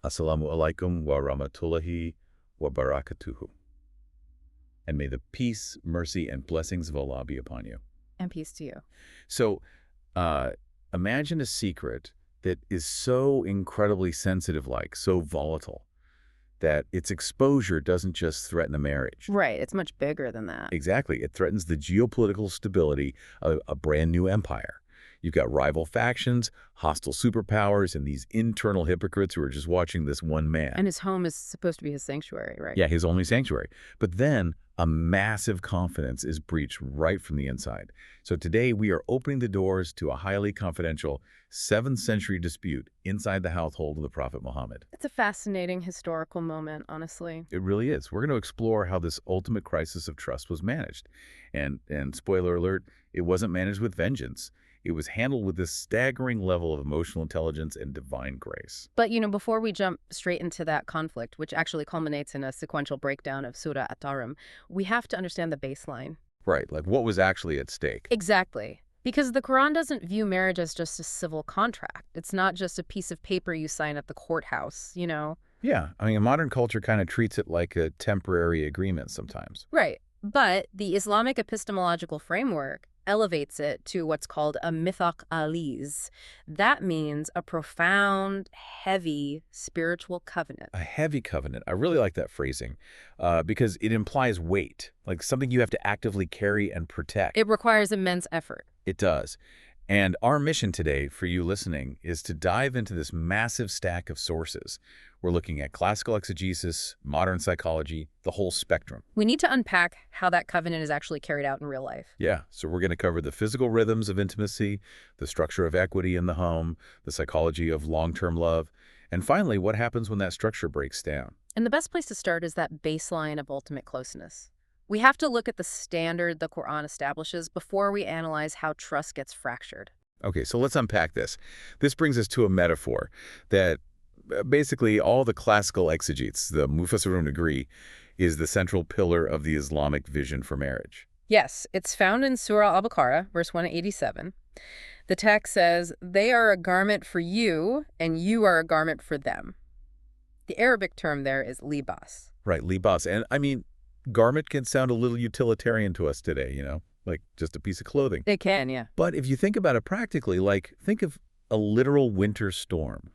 Assalamu alaikum wa rahmatullahi wa barakatuhu. And may the peace, mercy, and blessings of Allah be upon you. And peace to you. So, uh, imagine a secret that is so incredibly sensitive, like so volatile, that its exposure doesn't just threaten a marriage. Right. It's much bigger than that. Exactly. It threatens the geopolitical stability of a brand new empire. You've got rival factions, hostile superpowers, and these internal hypocrites who are just watching this one man. And his home is supposed to be his sanctuary, right? Yeah, his only sanctuary. But then a massive confidence is breached right from the inside. So today we are opening the doors to a highly confidential 7th century dispute inside the household of the Prophet Muhammad. It's a fascinating historical moment, honestly. It really is. We're going to explore how this ultimate crisis of trust was managed. And spoiler alert, it wasn't managed with vengeance. It was handled with this staggering level of emotional intelligence and divine grace. But, before we jump straight into that conflict, which actually culminates in a sequential breakdown of Surah At-Tahrim, we have to understand the baseline. Right, like what was actually at stake. Exactly. Because the Quran doesn't view marriage as just a civil contract. It's not just a piece of paper you sign at the courthouse, Yeah, I mean, modern culture kind of treats it like a temporary agreement sometimes. Right. But the Islamic epistemological framework elevates it to what's called a mithaq aliz. That means a profound, heavy spiritual covenant. A heavy covenant. I really like that phrasing because it implies weight, like something you have to actively carry and protect. It requires immense effort. It does. And our mission today for you listening is to dive into this massive stack of sources. We're looking at classical exegesis, modern psychology, the whole spectrum. We need to unpack how that covenant is actually carried out in real life. Yeah, so we're going to cover the physical rhythms of intimacy, the structure of equity in the home, the psychology of long-term love, and finally, what happens when that structure breaks down. And the best place to start is that baseline of ultimate closeness. We have to look at the standard the Quran establishes before we analyze how trust gets fractured. Okay, so let's unpack this. This brings us to a metaphor that basically all the classical exegetes, the Mufassirun, agree is the central pillar of the Islamic vision for marriage. Yes, it's found in Surah Al-Baqarah, verse 187. The text says, "They are a garment for you, and you are a garment for them." The Arabic term there is libas. Right, libas. And I mean, garment can sound a little utilitarian to us today, like just a piece of clothing. It can, yeah. But if you think about it practically, like think of a literal winter storm.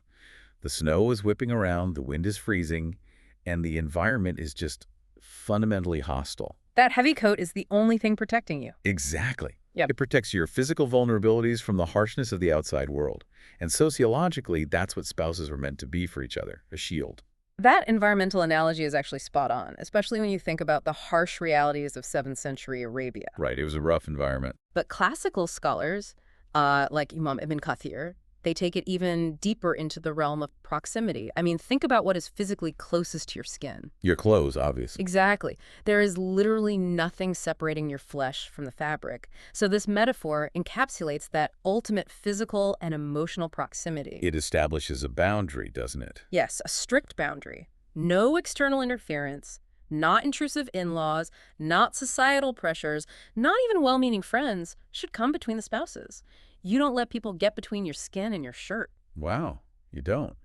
The snow is whipping around, the wind is freezing, and the environment is just fundamentally hostile. That heavy coat is the only thing protecting you. Exactly. Yep. It protects your physical vulnerabilities from the harshness of the outside world. And sociologically, that's what spouses are meant to be for each other, a shield. That environmental analogy is actually spot on, especially when you think about the harsh realities of 7th century Arabia. Right, it was a rough environment. But classical scholars, like Imam Ibn Kathir, they take it even deeper into the realm of proximity. I mean, think about what is physically closest to your skin. Your clothes, obviously. Exactly. There is literally nothing separating your flesh from the fabric. So this metaphor encapsulates that ultimate physical and emotional proximity. It establishes a boundary, doesn't it? Yes, a strict boundary. No external interference, not intrusive in-laws, not societal pressures, not even well-meaning friends should come between the spouses. You don't let people get between your skin and your shirt. Wow, you don't.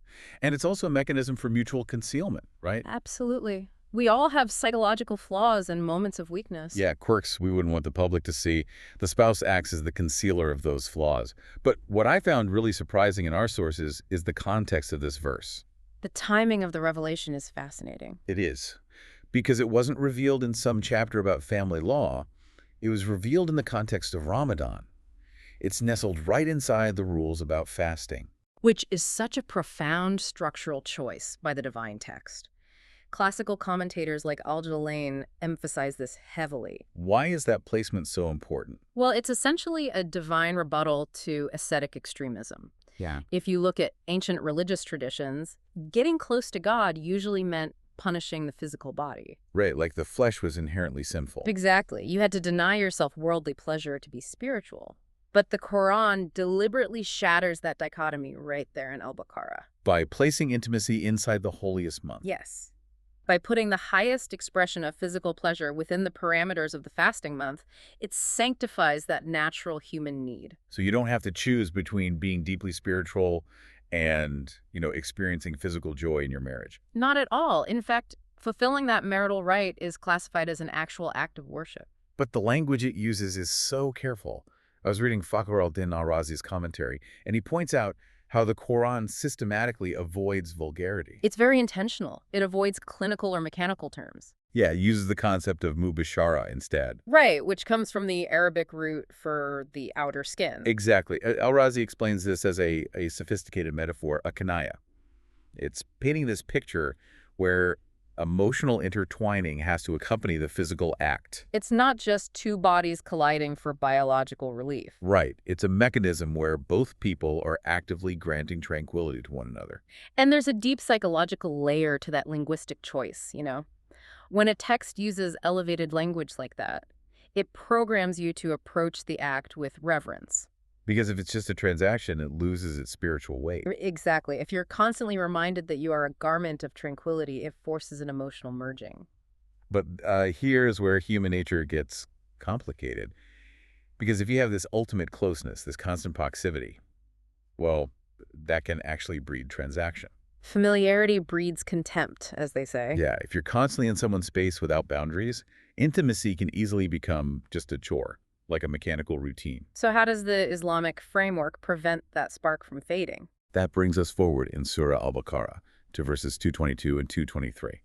And it's also a mechanism for mutual concealment, right? Absolutely. We all have psychological flaws and moments of weakness. Yeah, quirks we wouldn't want the public to see. The spouse acts as the concealer of those flaws. But what I found really surprising in our sources is the context of this verse. The timing of the revelation is fascinating. It is. Because it wasn't revealed in some chapter about family law. It was revealed in the context of Ramadan. It's nestled right inside the rules about fasting. Which is such a profound structural choice by the divine text. Classical commentators like Al-Jalalain emphasize this heavily. Why is that placement so important? Well, it's essentially a divine rebuttal to ascetic extremism. Yeah. If you look at ancient religious traditions, getting close to God usually meant punishing the physical body. Right, like the flesh was inherently sinful. Exactly. You had to deny yourself worldly pleasure to be spiritual. But the Quran deliberately shatters that dichotomy right there in Al-Baqarah. By placing intimacy inside the holiest month. Yes. By putting the highest expression of physical pleasure within the parameters of the fasting month, it sanctifies that natural human need. So you don't have to choose between being deeply spiritual and, experiencing physical joy in your marriage. Not at all. In fact, fulfilling that marital right is classified as an actual act of worship. But the language it uses is so careful. I was reading Fakhr al-Din al-Razi's commentary, and he points out how the Quran systematically avoids vulgarity. It's very intentional. It avoids clinical or mechanical terms. Yeah, it uses the concept of mubashara instead. Right, which comes from the Arabic root for the outer skin. Exactly. Al-Razi explains this as a sophisticated metaphor, a kanaya. It's painting this picture where emotional intertwining has to accompany the physical act. It's not just two bodies colliding for biological relief. Right. It's a mechanism where both people are actively granting tranquility to one another. And there's a deep psychological layer to that linguistic choice, When a text uses elevated language like that, it programs you to approach the act with reverence. Because if it's just a transaction, it loses its spiritual weight. Exactly. If you're constantly reminded that you are a garment of tranquility, it forces an emotional merging. But here's where human nature gets complicated. Because if you have this ultimate closeness, this constant proximity, well, that can actually breed transaction. Familiarity breeds contempt, as they say. Yeah, if you're constantly in someone's space without boundaries, intimacy can easily become just a chore, like a mechanical routine. So how does the Islamic framework prevent that spark from fading? That brings us forward in Surah Al-Baqarah to verses 222 and 223.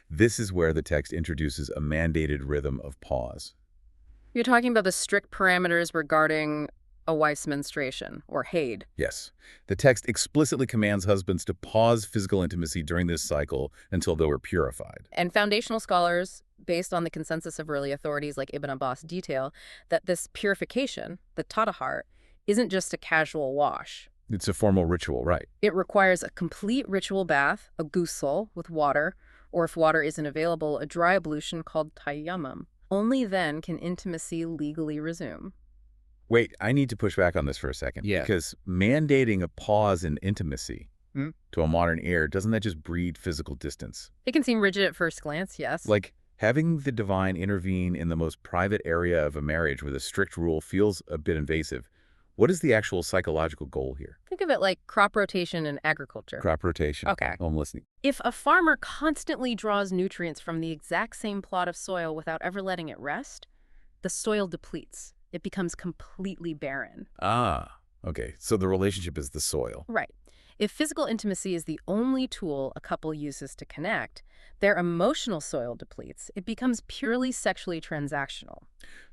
This is where the text introduces a mandated rhythm of pause. You're talking about the strict parameters regarding a wife's menstruation, or haid. Yes. The text explicitly commands husbands to pause physical intimacy during this cycle until they were purified. And foundational scholars, based on the consensus of early authorities like Ibn Abbas, detail that this purification, the tatahar, isn't just a casual wash. It's a formal ritual, right? It requires a complete ritual bath, a ghusl with water, or if water isn't available, a dry ablution called tayammum. Only then can intimacy legally resume. Wait, I need to push back on this for a second. Yeah. Because mandating a pause in intimacy to a modern ear, doesn't that just breed physical distance? It can seem rigid at first glance, yes. Like, having the divine intervene in the most private area of a marriage with a strict rule feels a bit invasive. What is the actual psychological goal here? Think of it like crop rotation in agriculture. Crop rotation. Okay. Oh, I'm listening. If a farmer constantly draws nutrients from the exact same plot of soil without ever letting it rest, the soil depletes. It becomes completely barren. Ah, okay. So the relationship is the soil. Right. If physical intimacy is the only tool a couple uses to connect, their emotional soil depletes. It becomes purely sexually transactional.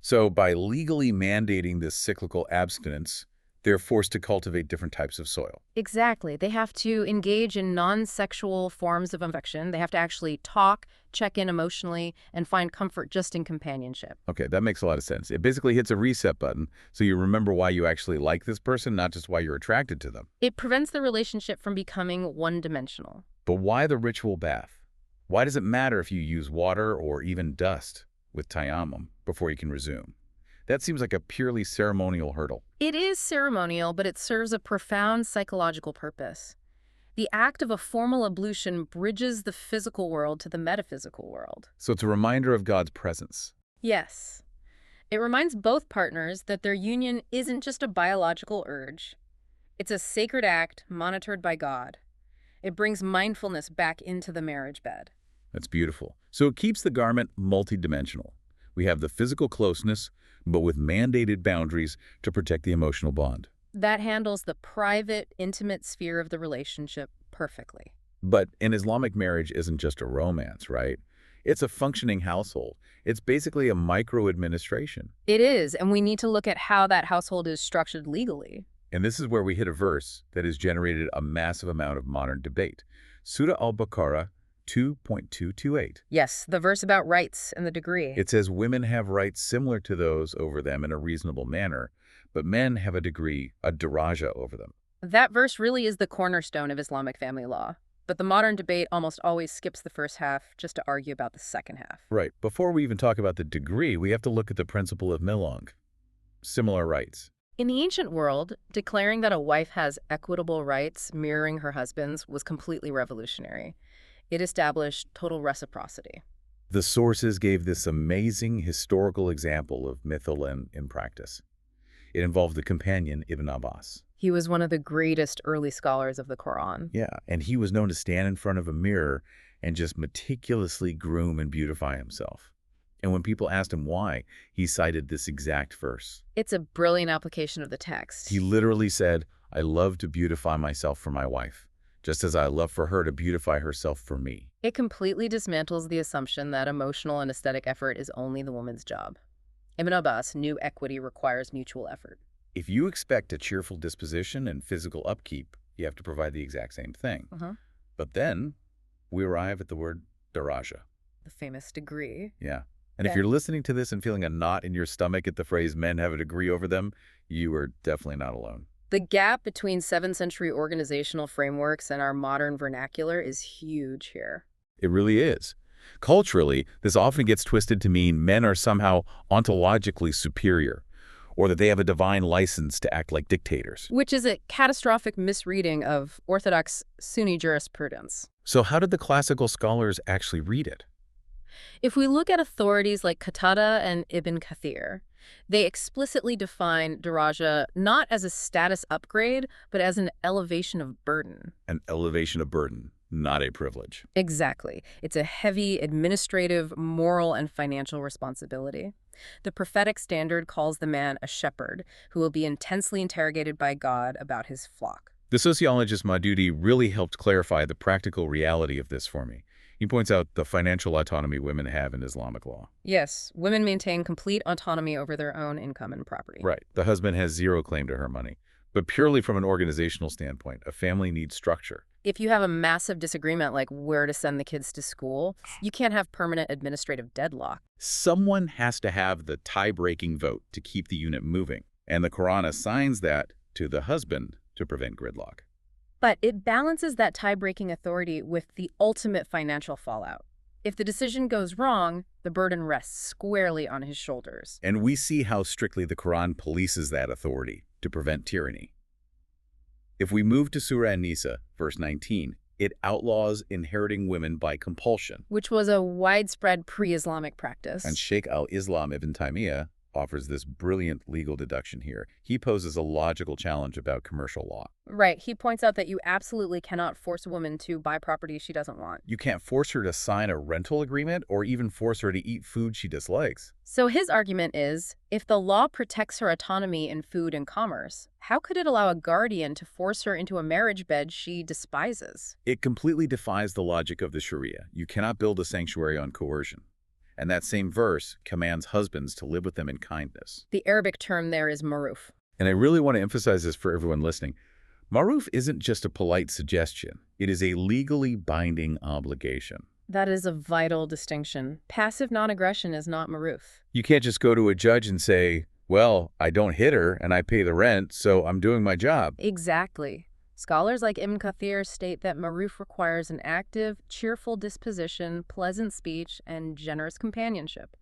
So by legally mandating this cyclical abstinence, they're forced to cultivate different types of soil. Exactly. They have to engage in non-sexual forms of affection. They have to actually talk, check in emotionally, and find comfort just in companionship. Okay, that makes a lot of sense. It basically hits a reset button, so you remember why you actually like this person, not just why you're attracted to them. It prevents the relationship from becoming one-dimensional. But why the ritual bath? Why does it matter if you use water or even dust with tayammum before you can resume? That seems like a purely ceremonial hurdle. It is ceremonial, but it serves a profound psychological purpose. The act of a formal ablution bridges the physical world to the metaphysical world. So it's a reminder of God's presence. Yes. It reminds both partners that their union isn't just a biological urge. It's a sacred act monitored by God. It brings mindfulness back into the marriage bed. That's beautiful. So it keeps the garment multidimensional. We have the physical closeness, but with mandated boundaries to protect the emotional bond. That handles the private, intimate sphere of the relationship perfectly. But an Islamic marriage isn't just a romance, right? It's a functioning household. It's basically a micro-administration. It is, and we need to look at how that household is structured legally. And this is where we hit a verse that has generated a massive amount of modern debate. Surah Al-Baqarah 2.228. Yes, the verse about rights and the degree. It says women have rights similar to those over them in a reasonable manner, but men have a degree, a daraja over them. That verse really is the cornerstone of Islamic family law. But the modern debate almost always skips the first half just to argue about the second half. Right. Before we even talk about the degree, we have to look at the principle of milong. Similar rights. In the ancient world, declaring that a wife has equitable rights mirroring her husband's was completely revolutionary. It established total reciprocity. The sources gave this amazing historical example of mythal and in practice. It involved the companion Ibn Abbas. He was one of the greatest early scholars of the Quran. Yeah, and he was known to stand in front of a mirror and just meticulously groom and beautify himself. And when people asked him why, he cited this exact verse. It's a brilliant application of the text. He literally said, "I love to beautify myself for my wife, just as I love for her to beautify herself for me." It completely dismantles the assumption that emotional and aesthetic effort is only the woman's job. Ibn Abbas knew equity requires mutual effort. If you expect a cheerful disposition and physical upkeep, you have to provide the exact same thing. But then we arrive at the word daraja. The famous degree. Yeah. And if Yeah. you're listening to this and feeling a knot in your stomach at the phrase men have a degree over them, you are definitely not alone. The gap between 7th century organizational frameworks and our modern vernacular is huge here. It really is. Culturally, this often gets twisted to mean men are somehow ontologically superior, or that they have a divine license to act like dictators. Which is a catastrophic misreading of Orthodox Sunni jurisprudence. So how did the classical scholars actually read it? If we look at authorities like Qatada and Ibn Kathir, they explicitly define daraja not as a status upgrade, but as an elevation of burden. An elevation of burden, not a privilege. Exactly. It's a heavy administrative, moral, and financial responsibility. The prophetic standard calls the man a shepherd who will be intensely interrogated by God about his flock. The sociologist Maududi really helped clarify the practical reality of this for me. He points out the financial autonomy women have in Islamic law. Yes, women maintain complete autonomy over their own income and property. Right. The husband has zero claim to her money. But purely from an organizational standpoint, a family needs structure. If you have a massive disagreement like where to send the kids to school, you can't have permanent administrative deadlock. Someone has to have the tie-breaking vote to keep the unit moving. And the Quran assigns that to the husband to prevent gridlock. But it balances that tie-breaking authority with the ultimate financial fallout. If the decision goes wrong, the burden rests squarely on his shoulders. And we see how strictly the Quran polices that authority to prevent tyranny. If we move to Surah An-Nisa, verse 19, it outlaws inheriting women by compulsion. Which was a widespread pre-Islamic practice. And Sheikh al-Islam ibn Taymiyyah offers this brilliant legal deduction here. He poses a logical challenge about commercial law. Right. He points out that you absolutely cannot force a woman to buy property she doesn't want. You can't force her to sign a rental agreement or even force her to eat food she dislikes. So his argument is, if the law protects her autonomy in food and commerce, how could it allow a guardian to force her into a marriage bed she despises? It completely defies the logic of the Sharia. You cannot build a sanctuary on coercion. And that same verse commands husbands to live with them in kindness. The Arabic term there is maruf. And I really want to emphasize this for everyone listening. Maruf isn't just a polite suggestion. It is a legally binding obligation. That is a vital distinction. Passive non-aggression is not maruf. You can't just go to a judge and say, well, I don't hit her and I pay the rent, so I'm doing my job. Exactly. Scholars like Ibn Kathir state that maruf requires an active, cheerful disposition, pleasant speech, and generous companionship.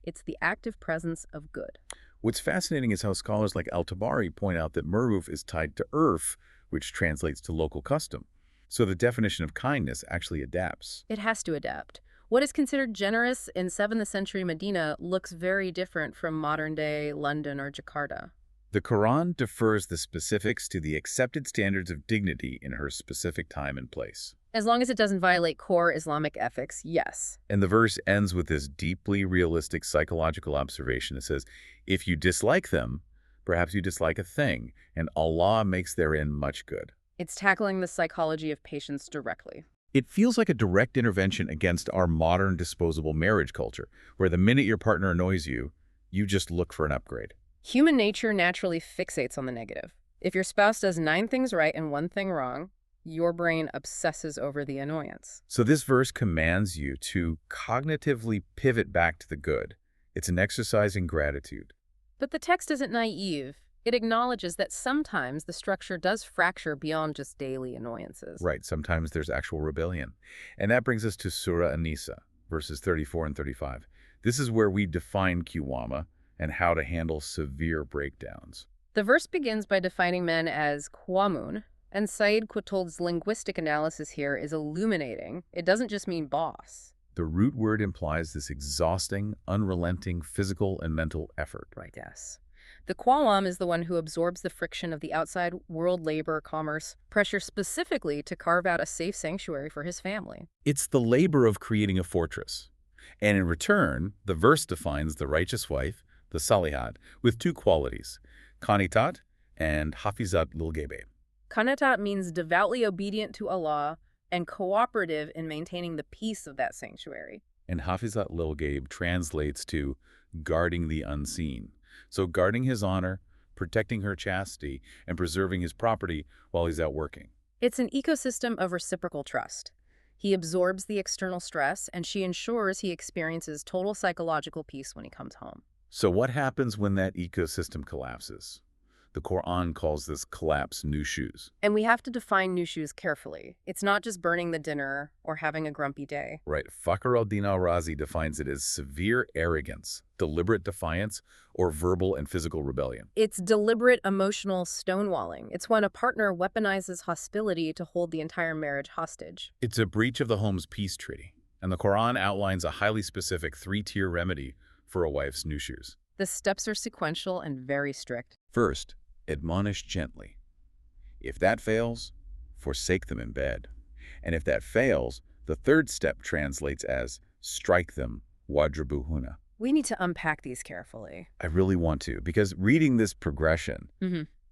It's the active presence of good. What's fascinating is how scholars like Al-Tabari point out that maruf is tied to urf, which translates to local custom. So the definition of kindness actually adapts. It has to adapt. What is considered generous in 7th century Medina looks very different from modern-day London or Jakarta. The Quran defers the specifics to the accepted standards of dignity in her specific time and place. As long as it doesn't violate core Islamic ethics, yes. And the verse ends with this deeply realistic psychological observation. It says, if you dislike them, perhaps you dislike a thing, and Allah makes therein much good. It's tackling the psychology of patience directly. It feels like a direct intervention against our modern disposable marriage culture, where the minute your partner annoys you, you just look for an upgrade. Human nature naturally fixates on the negative. If your spouse does 9 things right and 1 thing wrong, your brain obsesses over the annoyance. So this verse commands you to cognitively pivot back to the good. It's an exercise in gratitude. But the text isn't naive. It acknowledges that sometimes the structure does fracture beyond just daily annoyances. Right, sometimes there's actual rebellion. And that brings us to Surah An-Nisa, verses 34 and 35. This is where we define Qiwama and how to handle severe breakdowns. The verse begins by defining men as Qawamun, and Said Qutb's linguistic analysis here is illuminating. It doesn't just mean boss. The root word implies this exhausting, unrelenting physical and mental effort. Right, yes. The Quawam is the one who absorbs the friction of the outside world labor, commerce, pressure specifically to carve out a safe sanctuary for his family. It's the labor of creating a fortress. And in return, the verse defines the righteous wife, the salihat, with two qualities, qanitat and hafizat lil-ghaibi. Qanatat means devoutly obedient to Allah and cooperative in maintaining the peace of that sanctuary. And hafizat lil-ghaib translates to guarding the unseen. So guarding his honor, protecting her chastity, and preserving his property while he's out working. It's an ecosystem of reciprocal trust. He absorbs the external stress, and she ensures he experiences total psychological peace when he comes home. So what happens when that ecosystem collapses? The Quran calls this collapse nushuz. And we have to define nushuz carefully. It's not just burning the dinner or having a grumpy day. Right. Fakhr al-Din al-Razi defines it as severe arrogance, deliberate defiance, or verbal and physical rebellion. It's deliberate emotional stonewalling. It's when a partner weaponizes hostility to hold the entire marriage hostage. It's a breach of the home's peace treaty, and the Quran outlines a highly specific three-tier remedy for a wife's nushuz. The steps are sequential and very strict. First, admonish gently. If that fails, forsake them in bed. And if that fails, the third step translates as strike them, wadribuhuna. We need to unpack these carefully. I really want to, because reading this progression,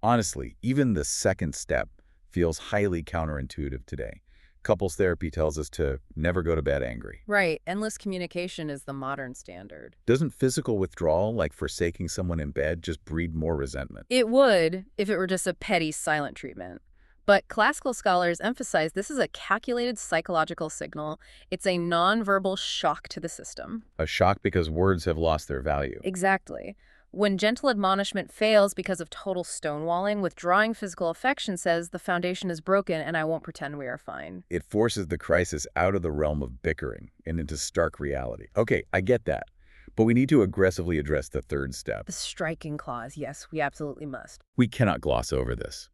honestly, even the second step feels highly counterintuitive today. Couples therapy tells us to never go to bed angry. Right. Endless communication is the modern standard. Doesn't physical withdrawal, like forsaking someone in bed, just breed more resentment? It would if it were just a petty silent treatment. But classical scholars emphasize this is a calculated psychological signal. It's a nonverbal shock to the system. A shock because words have lost their value. Exactly. When gentle admonishment fails because of total stonewalling, withdrawing physical affection says the foundation is broken and I won't pretend we are fine. It forces the crisis out of the realm of bickering and into stark reality. Okay, I get that. But we need to aggressively address the third step. The striking clause, yes, we absolutely must. We cannot gloss over this.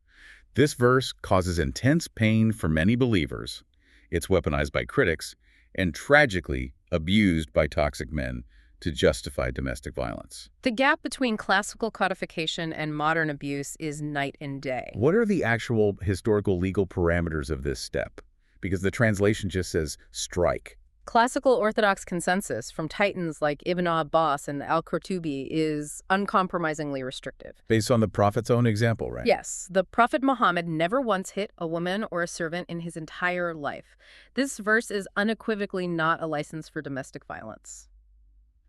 This verse causes intense pain for many believers. It's weaponized by critics and tragically abused by toxic men to justify domestic violence. The gap between classical codification and modern abuse is night and day. What are the actual historical legal parameters of this step? Because the translation just says strike. Classical Orthodox consensus from titans like Ibn Abbas and Al-Qurtubi is uncompromisingly restrictive. Based on the Prophet's own example, right? Yes, the Prophet Muhammad never once hit a woman or a servant in his entire life. This verse is unequivocally not a license for domestic violence.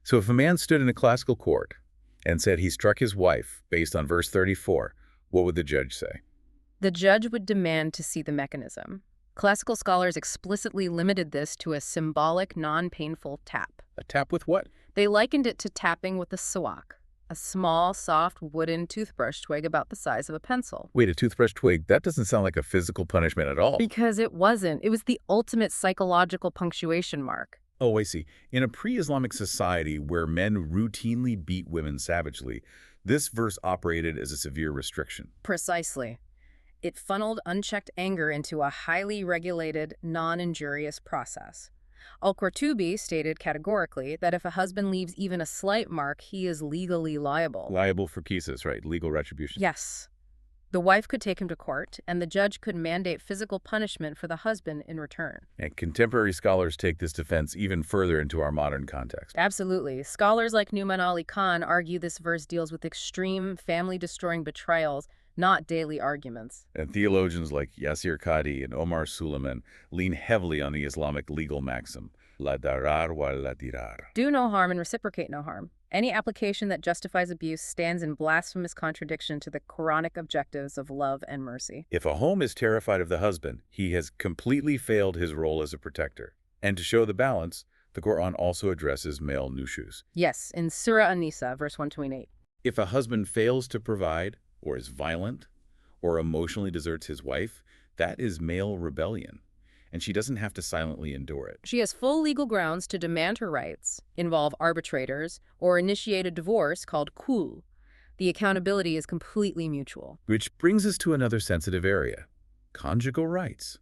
So if a man stood in a classical court and said he struck his wife based on verse 34, what would the judge say? The judge would demand to see the mechanism. Classical scholars explicitly limited this to a symbolic, non-painful tap. A tap with what? They likened it to tapping with a sawak, a small, soft, wooden toothbrush twig about the size of a pencil. Wait, a toothbrush twig? That doesn't sound like a physical punishment at all. Because it wasn't. It was the ultimate psychological punctuation mark. Oh, I see. In a pre-Islamic society where men routinely beat women savagely, this verse operated as a severe restriction. Precisely. It funneled unchecked anger into a highly regulated, non-injurious process. Al-Qurtubi stated categorically that if a husband leaves even a slight mark, he is legally liable. Liable for kisas, right? Legal retribution. Yes. The wife could take him to court, and the judge could mandate physical punishment for the husband in return. And contemporary scholars take this defense even further into our modern context. Absolutely. Scholars like Numan Ali Khan argue this verse deals with extreme, family-destroying betrayals, not daily arguments. And theologians like Yasir Qadi and Omar Suleiman lean heavily on the Islamic legal maxim, la darar wa la dirar. Do no harm and reciprocate no harm. Any application that justifies abuse stands in blasphemous contradiction to the Quranic objectives of love and mercy. If a home is terrified of the husband, he has completely failed his role as a protector. And to show the balance, the Quran also addresses male nushuz. Yes, in Surah An-Nisa, verse 128. If a husband fails to provide, or is violent, or emotionally deserts his wife, that is male rebellion. And she doesn't have to silently endure it. She has full legal grounds to demand her rights, involve arbitrators, or initiate a divorce called khul. The accountability is completely mutual. Which brings us to another sensitive area, conjugal rights.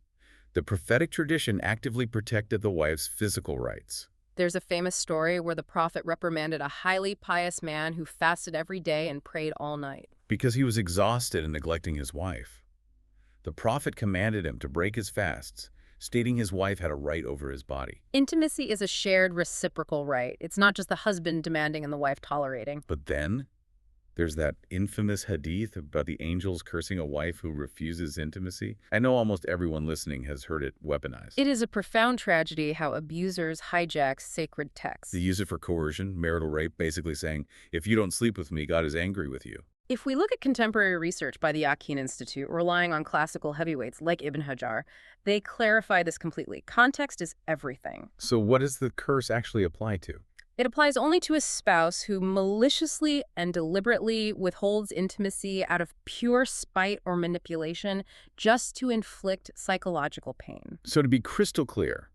The prophetic tradition actively protected the wife's physical rights. There's a famous story where the prophet reprimanded a highly pious man who fasted every day and prayed all night. Because he was exhausted and neglecting his wife. The prophet commanded him to break his fasts, stating his wife had a right over his body. Intimacy is a shared reciprocal right. It's not just the husband demanding and the wife tolerating. But then, there's that infamous hadith about the angels cursing a wife who refuses intimacy. I know almost everyone listening has heard it weaponized. It is a profound tragedy how abusers hijack sacred texts. They use it for coercion, marital rape, basically saying, if you don't sleep with me, God is angry with you. If we look at contemporary research by the Akin Institute, relying on classical heavyweights like Ibn Hajar, they clarify this completely. Context is everything. So what does the curse actually apply to? It applies only to a spouse who maliciously and deliberately withholds intimacy out of pure spite or manipulation just to inflict psychological pain. So to be crystal clear,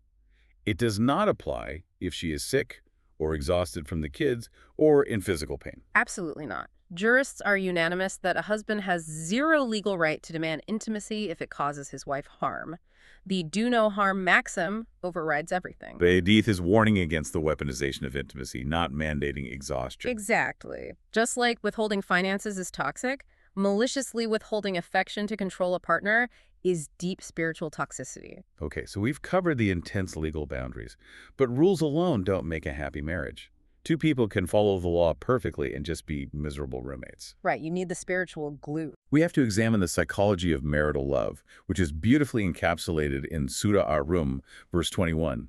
it does not apply if she is sick or exhausted from the kids or in physical pain. Absolutely not. Jurists are unanimous that a husband has zero legal right to demand intimacy if it causes his wife harm. The do no harm maxim overrides everything. The hadith is warning against the weaponization of intimacy, not mandating exhaustion. Exactly. Just like withholding finances is toxic, maliciously withholding affection to control a partner is deep spiritual toxicity. Okay, so we've covered the intense legal boundaries, but rules alone don't make a happy marriage. Two people can follow the law perfectly and just be miserable roommates. Right, you need the spiritual glue. We have to examine the psychology of marital love, which is beautifully encapsulated in Surah At-Tahrim, verse 21.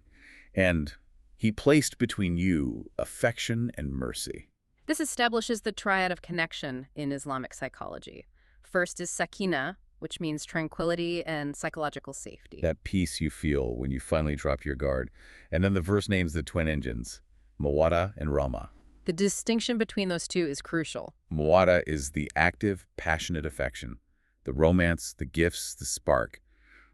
And he placed between you affection and mercy. This establishes the triad of connection in Islamic psychology. First is sakina, which means tranquility and psychological safety. That peace you feel when you finally drop your guard. And then the verse names the twin engines, Mawadda and Rama. The distinction between those two is crucial. Mawadda is the active, passionate affection, the romance, the gifts, the spark.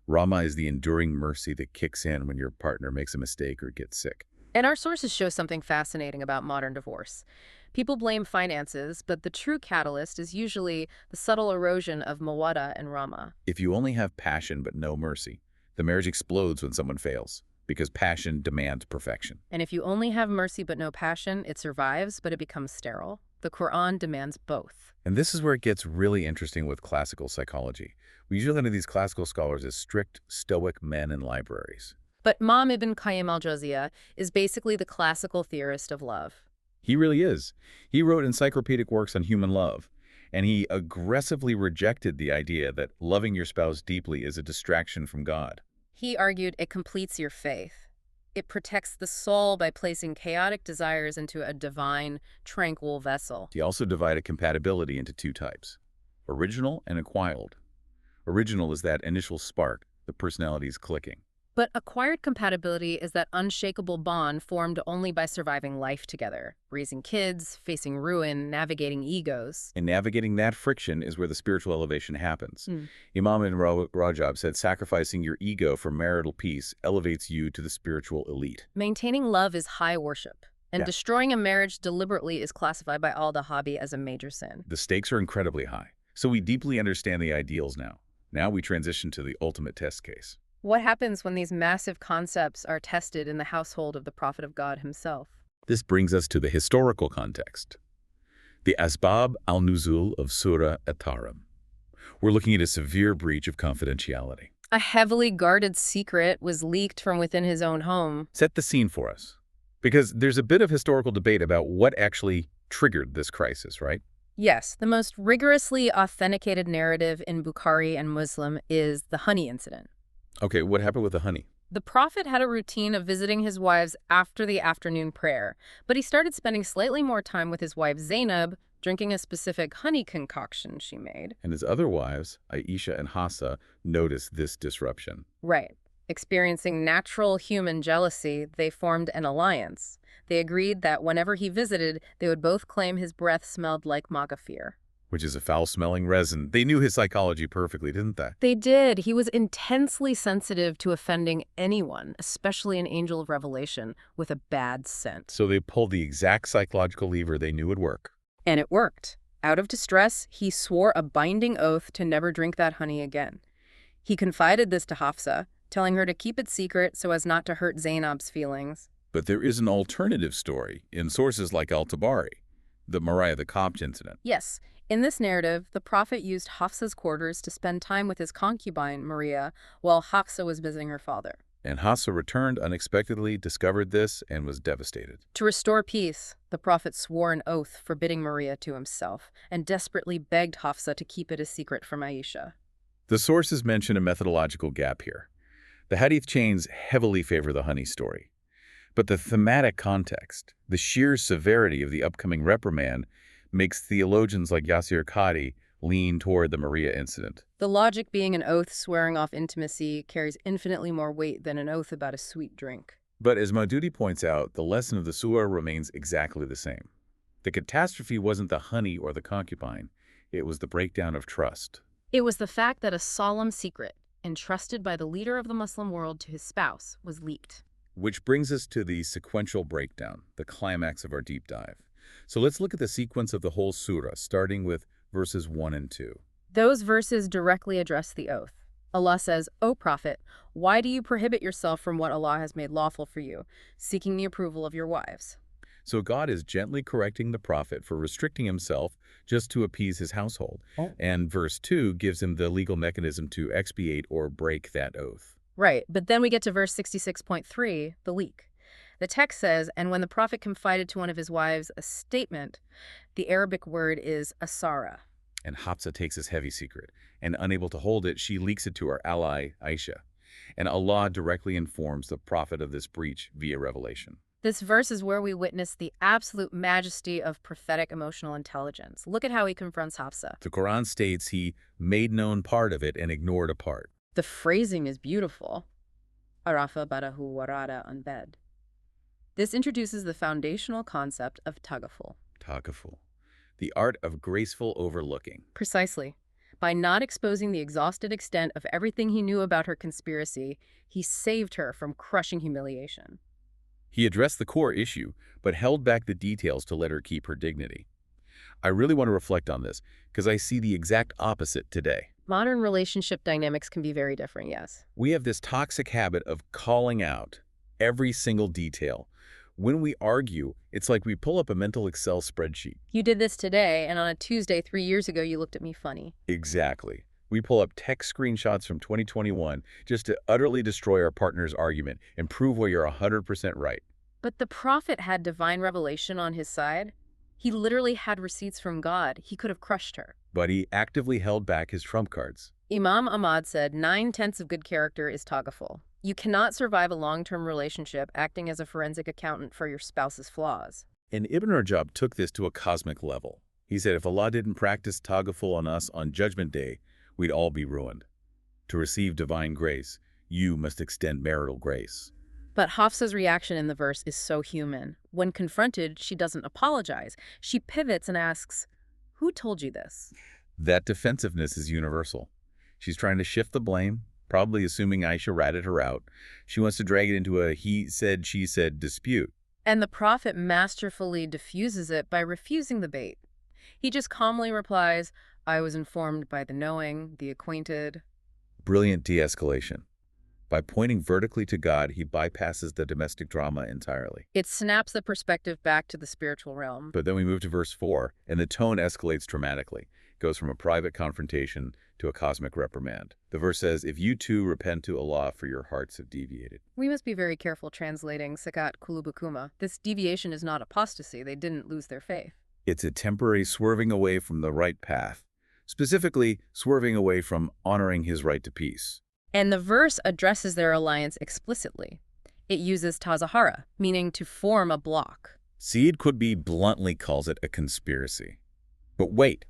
Rama is the enduring mercy that kicks in when your partner makes a mistake or gets sick. And our sources show something fascinating about modern divorce. People blame finances, but the true catalyst is usually the subtle erosion of Mawadda and Rama. If you only have passion but no mercy, the marriage explodes when someone fails, because passion demands perfection. And if you only have mercy but no passion, it survives, but it becomes sterile. The Quran demands both. And this is where it gets really interesting with classical psychology. We usually think of these classical scholars as strict, stoic men in libraries. But Imam Ibn Qayyim al-Jawziyah is basically the classical theorist of love. He really is. He wrote encyclopedic works on human love, and he aggressively rejected the idea that loving your spouse deeply is a distraction from God. He argued it completes your faith. It protects the soul by placing chaotic desires into a divine, tranquil vessel. He also divided compatibility into two types, original and acquired. Original is that initial spark, the personalities clicking. But acquired compatibility is that unshakable bond formed only by surviving life together, raising kids, facing ruin, navigating egos. And navigating that friction is where the spiritual elevation happens. Imam Ibn Rajab said sacrificing your ego for marital peace elevates you to the spiritual elite. Maintaining love is high worship, and destroying a marriage deliberately is classified by al-Dahabi as a major sin. The stakes are incredibly high, so we deeply understand the ideals now. Now we transition to the ultimate test case. What happens when these massive concepts are tested in the household of the Prophet of God himself? This brings us to the historical context. The Asbab al-Nuzul of Surah At-Tahrim. We're looking at a severe breach of confidentiality. A heavily guarded secret was leaked from within his own home. Set the scene for us, because there's a bit of historical debate about what actually triggered this crisis, right? Yes, the most rigorously authenticated narrative in Bukhari and Muslim is the honey incident. Okay, what happened with the honey? The Prophet had a routine of visiting his wives after the afternoon prayer, but he started spending slightly more time with his wife Zainab, drinking a specific honey concoction she made. And his other wives, Aisha and Hafsa, noticed this disruption. Right. Experiencing natural human jealousy, they formed an alliance. They agreed that whenever he visited, they would both claim his breath smelled like magafir. Which is a foul-smelling resin. They knew his psychology perfectly, didn't they? They did. He was intensely sensitive to offending anyone, especially an angel of revelation, with a bad scent. So they pulled the exact psychological lever they knew would work. And it worked. Out of distress, he swore a binding oath to never drink that honey again. He confided this to Hafsa, telling her to keep it secret so as not to hurt Zainab's feelings. But there is an alternative story in sources like Al-Tabari, the Mariah the Copt incident. Yes, in this narrative, the prophet used Hafsa's quarters to spend time with his concubine, Maria, while Hafsa was visiting her father. And Hafsa returned unexpectedly, discovered this, and was devastated. To restore peace, the prophet swore an oath forbidding Maria to himself and desperately begged Hafsa to keep it a secret from Aisha. The sources mention a methodological gap here. The hadith chains heavily favor the honey story. But the thematic context, the sheer severity of the upcoming reprimand, makes theologians like Yasir Qadhi lean toward the Maria incident. The logic being an oath swearing off intimacy carries infinitely more weight than an oath about a sweet drink. But as Maududi points out, the lesson of the surah remains exactly the same. The catastrophe wasn't the honey or the concubine. It was the breakdown of trust. It was the fact that a solemn secret, entrusted by the leader of the Muslim world to his spouse, was leaked. Which brings us to the sequential breakdown, the climax of our deep dive. So let's look at the sequence of the whole surah, starting with verses 1 and 2. Those verses directly address the oath. Allah says, "O Prophet, why do you prohibit yourself from what Allah has made lawful for you, seeking the approval of your wives?" So God is gently correcting the prophet for restricting himself just to appease his household. And verse 2 gives him the legal mechanism to expiate or break that oath. Right, but then we get to verse 66.3, the leak. The text says, "And when the prophet confided to one of his wives a statement," the Arabic word is asara. And Hafsa takes this heavy secret, and unable to hold it, she leaks it to her ally, Aisha. And Allah directly informs the prophet of this breach via revelation. This verse is where we witness the absolute majesty of prophetic emotional intelligence. Look at how he confronts Hafsa. The Quran states he made known part of it and ignored a part. The phrasing is beautiful. Arafa barahu warada on bed. This introduces the foundational concept of Tagaful. Tagaful, the art of graceful overlooking. Precisely. By not exposing the exhausted extent of everything he knew about her conspiracy, he saved her from crushing humiliation. He addressed the core issue, but held back the details to let her keep her dignity. I really want to reflect on this, because I see the exact opposite today. Modern relationship dynamics can be very different, yes. We have this toxic habit of calling out every single detail. When we argue, it's like we pull up a mental Excel spreadsheet. You did this today, and on a Tuesday 3 years ago, you looked at me funny. Exactly. We pull up text screenshots from 2021 just to utterly destroy our partner's argument and prove why you're 100% right. But the prophet had divine revelation on his side. He literally had receipts from God. He could have crushed her. But he actively held back his trump cards. Imam Ahmad said 9/10 of good character is Tagaful. You cannot survive a long-term relationship acting as a forensic accountant for your spouse's flaws. And Ibn Rajab took this to a cosmic level. He said if Allah didn't practice Tagaful on us on Judgment Day, we'd all be ruined. To receive divine grace, you must extend marital grace. But Hafsa's reaction in the verse is so human. When confronted, she doesn't apologize. She pivots and asks, "Who told you this?" That defensiveness is universal. She's trying to shift the blame, probably assuming Aisha ratted her out. She wants to drag it into a he said, she said dispute. And the prophet masterfully diffuses it by refusing the bait. He just calmly replies, "I was informed by the knowing, the acquainted." Brilliant de-escalation. By pointing vertically to God, he bypasses the domestic drama entirely. It snaps the perspective back to the spiritual realm. But then we move to verse 4, and the tone escalates dramatically. It goes from a private confrontation to a cosmic reprimand. The verse says, if you too repent to Allah, for your hearts have deviated. We must be very careful translating Sakat Kulubukuma. This deviation is not apostasy. They didn't lose their faith. It's a temporary swerving away from the right path, specifically swerving away from honoring his right to peace. And the verse addresses their alliance explicitly. It uses tazahara, meaning to form a block. Sayyid Qutb bluntly calls it a conspiracy. But wait,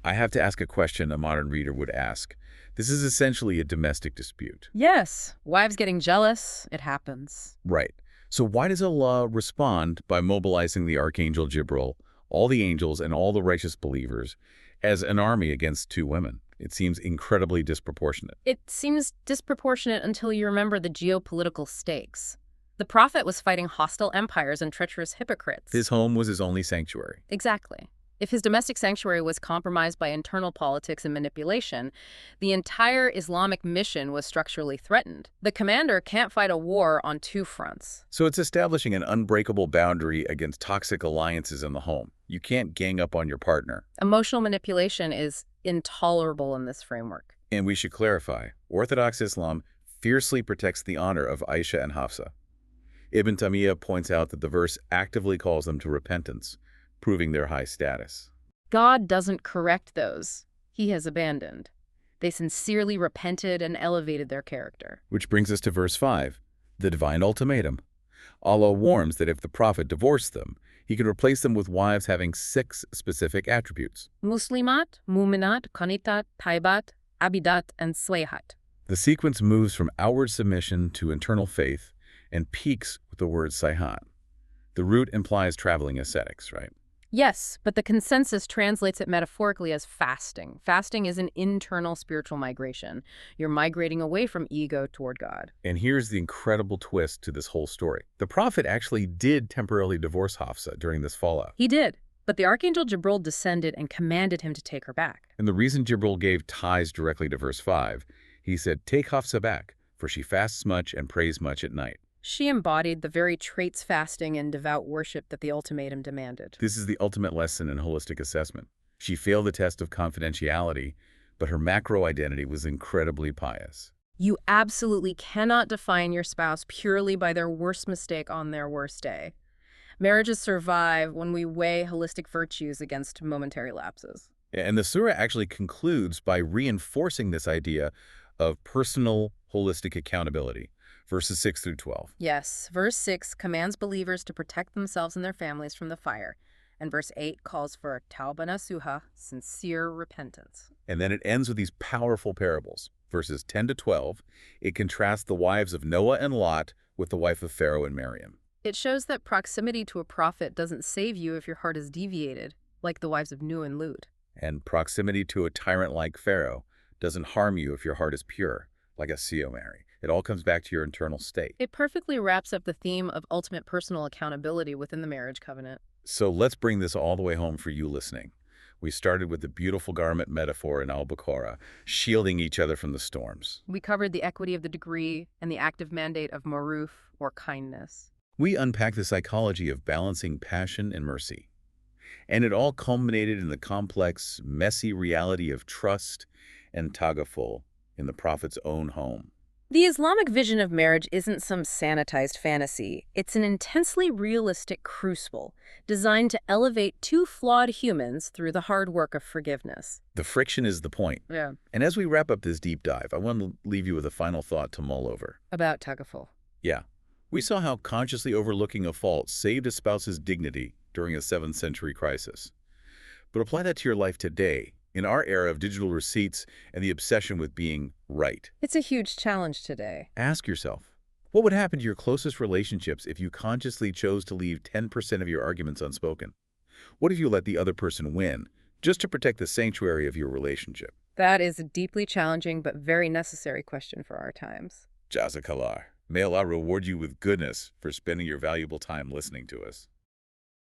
I have to ask a question a modern reader would ask. This is essentially a domestic dispute. Yes, wives getting jealous, it happens. Right. So why does Allah respond by mobilizing the Archangel Jibril, all the angels, and all the righteous believers as an army against two women? It seems incredibly disproportionate. It seems disproportionate until you remember the geopolitical stakes. The prophet was fighting hostile empires and treacherous hypocrites. His home was his only sanctuary. Exactly. If his domestic sanctuary was compromised by internal politics and manipulation, the entire Islamic mission was structurally threatened. The commander can't fight a war on two fronts. So it's establishing an unbreakable boundary against toxic alliances in the home. You can't gang up on your partner. Emotional manipulation is intolerable in this framework. And we should clarify, Orthodox Islam fiercely protects the honor of Aisha and Hafsa. Ibn Taymiyyah points out that the verse actively calls them to repentance, proving their high status. God doesn't correct those he has abandoned. They sincerely repented and elevated their character. Which brings us to verse 5, the divine ultimatum. Allah warns that if the Prophet divorced them, he could replace them with wives having 6 specific attributes. Muslimat, Muminat, Qanitat, Taibat, Abidat, and Swayhat. The sequence moves from outward submission to internal faith and peaks with the word sayhat. The root implies traveling ascetics, right? Yes, but the consensus translates it metaphorically as fasting. Fasting is an internal spiritual migration. You're migrating away from ego toward God. And here's the incredible twist to this whole story. The Prophet actually did temporarily divorce Hafsa during this fallout. He did, but the archangel Jibril descended and commanded him to take her back. And the reason Jibril gave ties directly to verse 5, he said, "Take Hafsa back, for she fasts much and prays much at night." She embodied the very traits fasting and devout worship that the ultimatum demanded. This is the ultimate lesson in holistic assessment. She failed the test of confidentiality, but her macro identity was incredibly pious. You absolutely cannot define your spouse purely by their worst mistake on their worst day. Marriages survive when we weigh holistic virtues against momentary lapses. And the surah actually concludes by reinforcing this idea of personal holistic accountability. Verses 6 through 12. Yes, verse 6 commands believers to protect themselves and their families from the fire, and verse 8 calls for tawbah nasuha, sincere repentance. And then it ends with these powerful parables. Verses 10 to 12, it contrasts the wives of Noah and Lot with the wife of Pharaoh and Miriam. It shows that proximity to a prophet doesn't save you if your heart is deviated, like the wives of Nuh and Lut. And proximity to a tyrant like Pharaoh doesn't harm you if your heart is pure, like a Siomary. It all comes back to your internal state. It perfectly wraps up the theme of ultimate personal accountability within the marriage covenant. So let's bring this all the way home for you listening. We started with the beautiful garment metaphor in Al-Baqarah, shielding each other from the storms. We covered the equity of the degree and the active mandate of maruf, or kindness. We unpacked the psychology of balancing passion and mercy. And it all culminated in the complex, messy reality of trust and tagaful in the Prophet's own home. The Islamic vision of marriage isn't some sanitized fantasy. It's an intensely realistic crucible designed to elevate two flawed humans through the hard work of forgiveness. The friction is the point. Yeah. And as we wrap up this deep dive, I want to leave you with a final thought to mull over. About Tagaful. Yeah. We saw how consciously overlooking a fault saved a spouse's dignity during a 7th century crisis. But apply that to your life today, in our era of digital receipts and the obsession with being right. It's a huge challenge today. Ask yourself, what would happen to your closest relationships if you consciously chose to leave 10% of your arguments unspoken? What if you let the other person win, just to protect the sanctuary of your relationship? That is a deeply challenging but very necessary question for our times. Jazakallah. May Allah reward you with goodness for spending your valuable time listening to us.